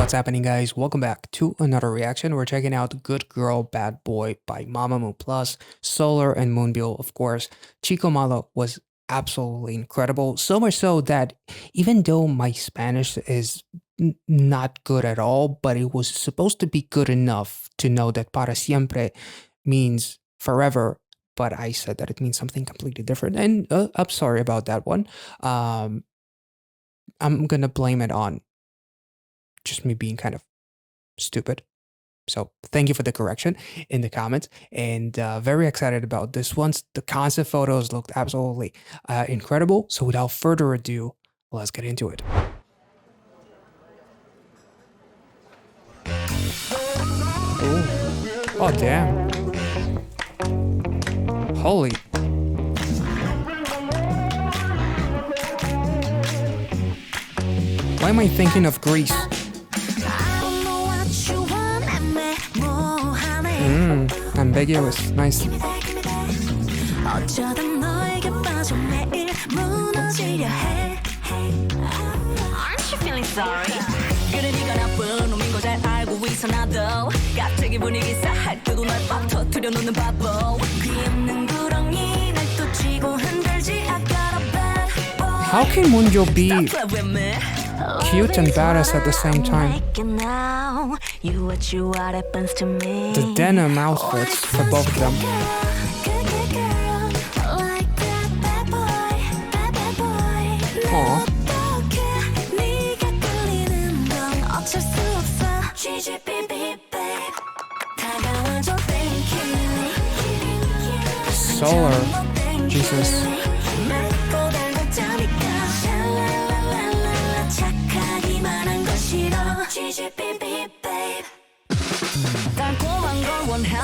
What's happening, guys? Welcome back to another reaction. We're checking out Good Girl Bad Boy by Mamamoo plus Solar and Moonbill, of course. Chico Malo was absolutely incredible, so much so that even though my Spanish is not good at all, but it was supposed to be good enough to know that para siempre means forever, but I said that it means something completely different, and I'm sorry about that one. I'm gonna blame it on just me being kind of stupid. So thank you for the correction in the comments, and very excited about this one. The concept photos looked absolutely incredible. So without further ado, let's get into it. Ooh. Oh, damn. Holy. Why am I thinking of Greece? Ambiguous. Nice. Aren't you feeling sorry? How can Moonjo be cute and badass at the same time? The denim outfits for both of them. Aww. Solar. Jesus.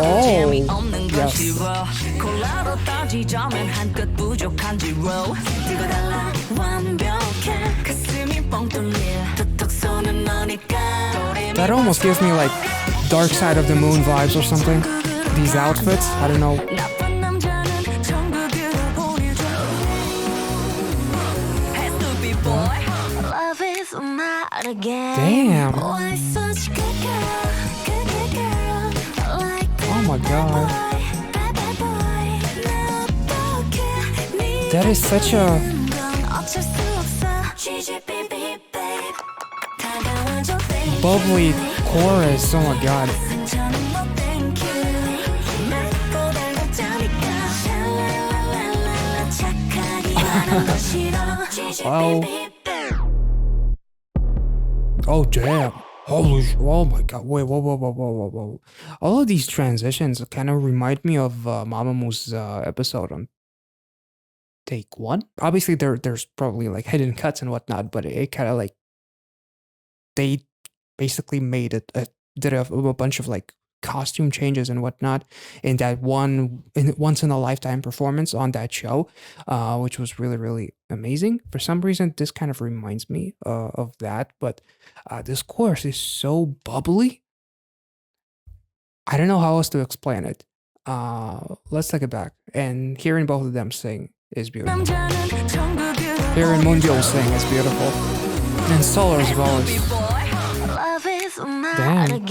Oh, yes. That almost gives me like Dark Side of the Moon vibes or something. These outfits, I don't know. Damn. Oh my god. That is such a bubbly chorus. Oh my god. Wow. Oh damn. Holy oh my god. Wait, whoa. All of these transitions kind of remind me of Mamamoo's episode on Take One. Obviously there's probably like hidden cuts and whatnot, but it kind of like they basically made it did a bunch of like costume changes and whatnot in that once in a lifetime performance on that show, which was really amazing. For some reason this kind of reminds me of that, but this chorus is so bubbly. I don't know how else to explain it. Let's take it back, and hearing both of them sing is beautiful. Hearing Moonjo sing is beautiful, and Solar's voice. Damn.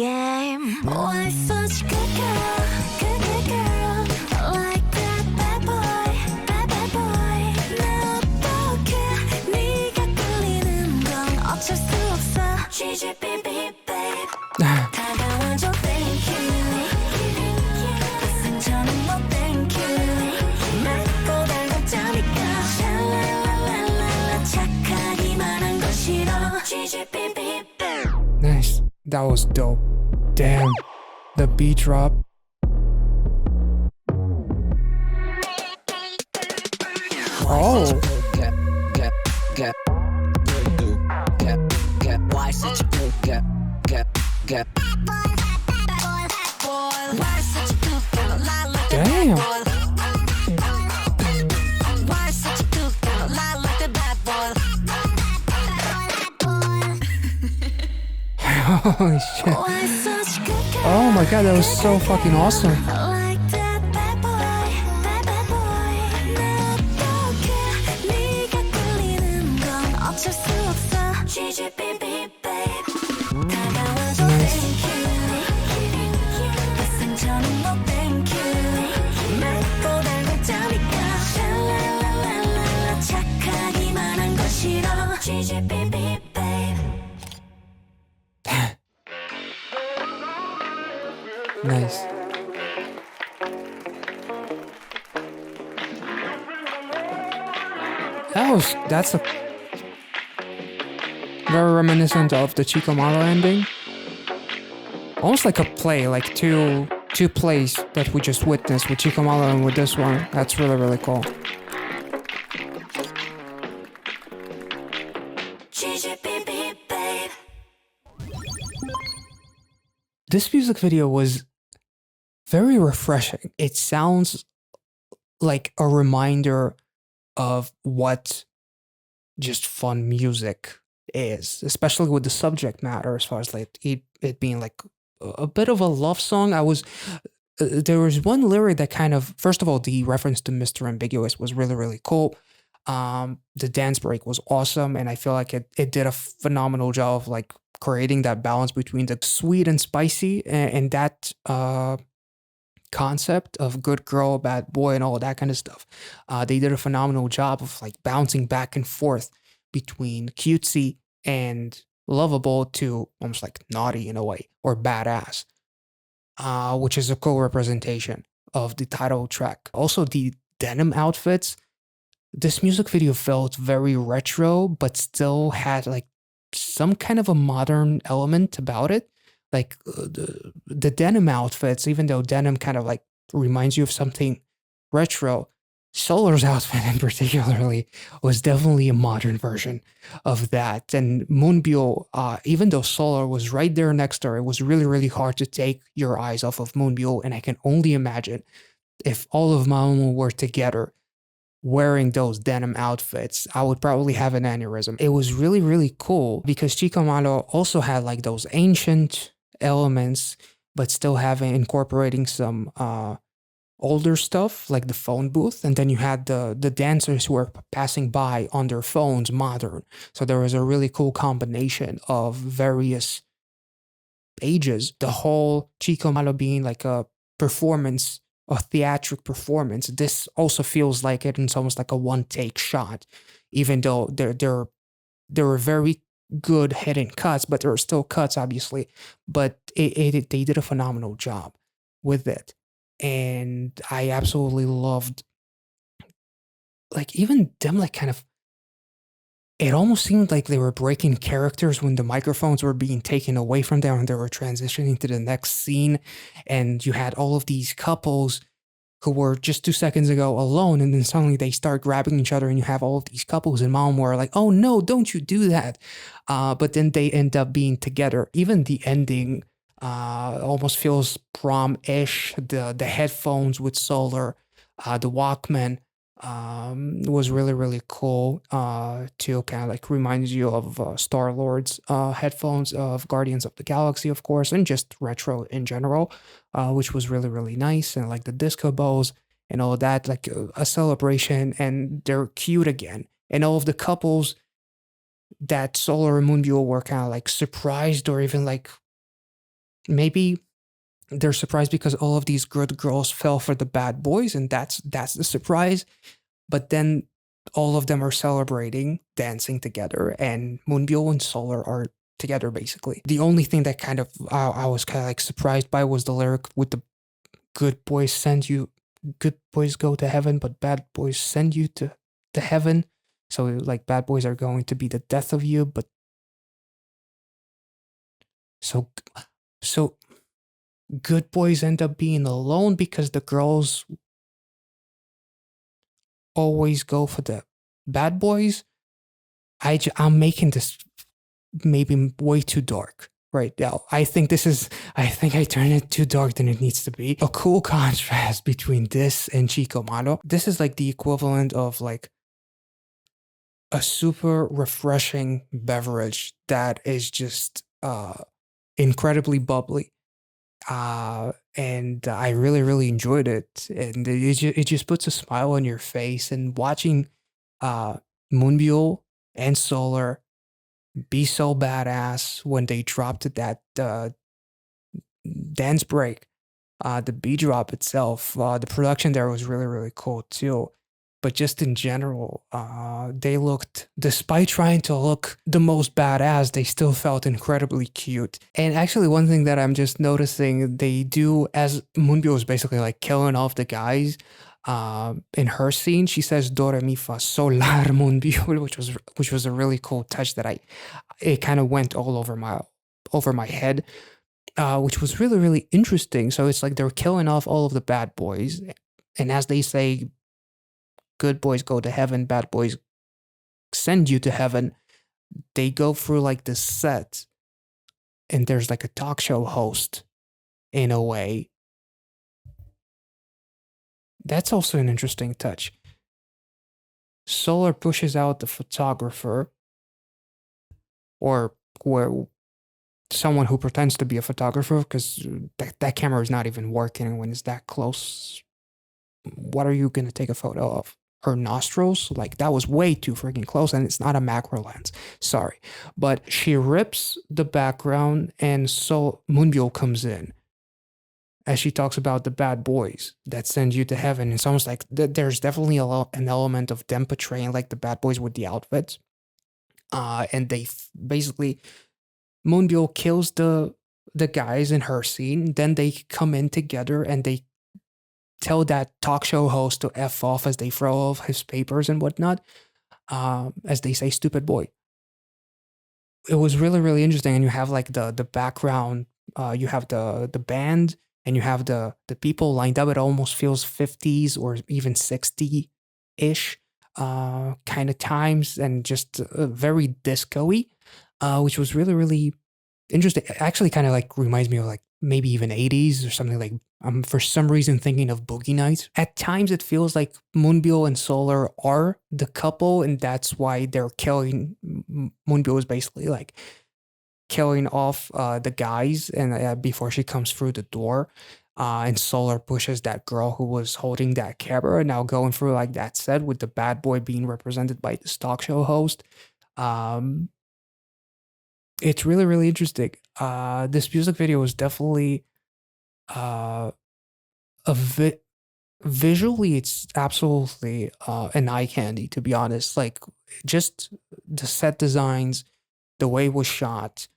Nice. That was dope. Damn. The beat drop. Oh. Damn. Holy shit. Oh my god, that was so fucking awesome. Ggbb, babe. Nice. That's a very reminiscent of the Chicomalo ending. Almost like a play, like two plays that we just witnessed with Chicomalo and with this one. That's really, really cool. Ggbb, babe. This music video was very refreshing. It sounds like a reminder of what just fun music is, especially with the subject matter, as far as like it being like a bit of a love song. There was one lyric that kind of, first of all, the reference to Mr. Ambiguous was really, really cool. The dance break was awesome, and I feel like it did a phenomenal job of like creating that balance between the sweet and spicy, and that concept of good girl, bad boy, and all that kind of stuff. They did a phenomenal job of like bouncing back and forth between cutesy and lovable to almost like naughty in a way, or badass, which is a cool representation of the title track. Also, the denim outfits. This music video felt very retro, but still had like some kind of a modern element about it. Like the denim outfits, even though denim kind of like reminds you of something retro, Solar's outfit in particularly was definitely a modern version of that. And Moonbyul, even though Solar was right there next to her, it was really, really hard to take your eyes off of Moonbyul. And I can only imagine if all of Mamamoo were together wearing those denim outfits, I would probably have an aneurysm. It was really, really cool because Chicomalo also had like those ancient elements, but still having incorporating some older stuff like the phone booth, and then you had the dancers who were passing by on their phones modern. So there was a really cool combination of various ages. The whole Chicomalo being like a performance, a theatric performance. This also feels like it, and it's almost like a one take shot, even though there were very good hidden cuts, but there are still cuts, obviously. But they did a phenomenal job with it, and I absolutely loved, like, even them, like, kind of. It almost seemed like they were breaking characters when the microphones were being taken away from them and they were transitioning to the next scene. And you had all of these couples who were just 2 seconds ago alone, and then suddenly they start grabbing each other, and you have all of these couples, and Mamamoo are like, "Oh no, don't you do that!" But then they end up being together. Even the ending almost feels prom-ish. The headphones with Solar, the Walkman was really, really cool. To kind of like reminds you of Star Lord's headphones of Guardians of the Galaxy, of course, and just retro in general, which was really, really nice. And like the disco balls and all of that, like a celebration, and they're cute again. And all of the couples that Solar and Moonbyul were kind of like surprised, or even like maybe they're surprised because all of these good girls fell for the bad boys, and that's the surprise. But then all of them are celebrating, dancing together, and Moonbyul and Solar are together basically. The only thing that kind of I was kind of like surprised by was the lyric with the good boys send you, good boys go to heaven, but bad boys send you to heaven. So like bad boys are going to be the death of you, but so so good boys end up being alone because the girls always go for the bad boys. I'm making this maybe way too dark right now. I think I turned it too dark than it needs to be. A cool contrast between this and Chicomalo. This is like the equivalent of like a super refreshing beverage that is just incredibly bubbly. And I really, really enjoyed it. And it just puts a smile on your face. And watching Moonbyul and Solar be so badass when they dropped that dance break, the beat drop itself, the production there was really, really cool too. but just in general, they looked, despite trying to look the most badass, they still felt incredibly cute. And actually, one thing that I'm just noticing they do, as Moonbyul is basically like killing off the guys, in her scene, she says "Do re mi fa sol la Moonbyul," which was a really cool touch that it kind of went all over my head, which was really really interesting. So it's like they're killing off all of the bad boys, and as they say, good boys go to heaven, bad boys send you to heaven. They go through like this set, and there's like a talk show host in a way. That's also an interesting touch. Solar pushes out the photographer, or where someone who pretends to be a photographer, because that camera is not even working when it's that close. What are you gonna take a photo of? Her nostrils? Like, that was way too freaking close, and it's not a macro lens. Sorry. But she rips the background, and so Moonbyul comes in as she talks about the bad boys that send you to heaven. It's almost like there's definitely an element of them portraying like the bad boys with the outfits. And they basically, Moonbyul kills the guys in her scene. Then they come in together and they tell that talk show host to F off as they throw off his papers and whatnot. As they say, stupid boy. It was really, really interesting. And you have like the background, you have the band, and you have the people lined up. It almost feels 50s or even 60-ish kind of times, and just very disco-y, which was really, really interesting. It actually kind of like reminds me of like maybe even 80s or something. Like, I'm for some reason thinking of Boogie Nights. At times it feels like Moonbyul and Solar are the couple, and that's why they're killing. Moonbyul is basically like killing off the guys, and before she comes through the door. And Solar pushes that girl who was holding that camera, now going through like that set with the bad boy being represented by the talk show host. It's really, really interesting. This music video was definitely uh, visually, it's absolutely an eye candy, to be honest. Like, just the set designs, the way it was shot,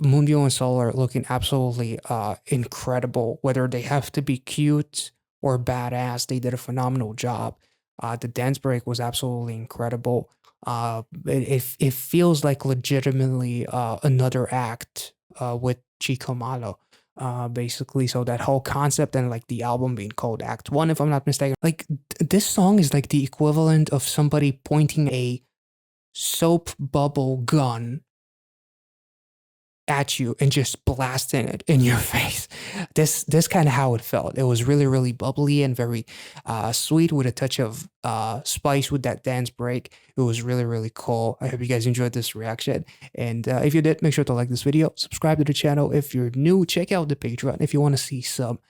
Moonbyul and Solar looking absolutely incredible. Whether they have to be cute or badass, they did a phenomenal job. The dance break was absolutely incredible. It feels like legitimately another act with Chico Malo. Basically, so that whole concept, and like the album being called Act One, if I'm not mistaken. Like, this song is like the equivalent of somebody pointing a soap bubble gun at you and just blasting it in your face. This kind of how it felt. It was really, really bubbly and very sweet, with a touch of spice with that dance break. It was really, really cool. I hope you guys enjoyed this reaction, and if you did, make sure to like this video, subscribe to the channel. If you're new, check out the Patreon if you want to see some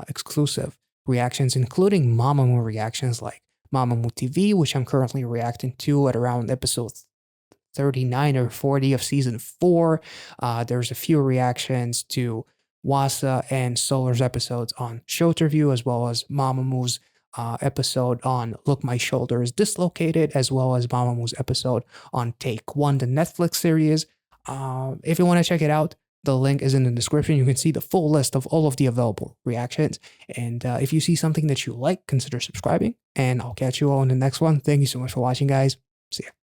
exclusive reactions, including Mamamoo reactions, like Mamamoo TV, which I'm currently reacting to at around episode 39 or 40 of season 4. There's a few reactions to Wasa and Solar's episodes on Showterview, as well as Mamamoo's episode on Look My Shoulder is Dislocated, as well as Mamamoo's episode on Take One, the Netflix series. If you want to check it out, the link is in the description. You can see the full list of all of the available reactions. And if you see something that you like, consider subscribing. And I'll catch you all in the next one. Thank you so much for watching, guys. See ya.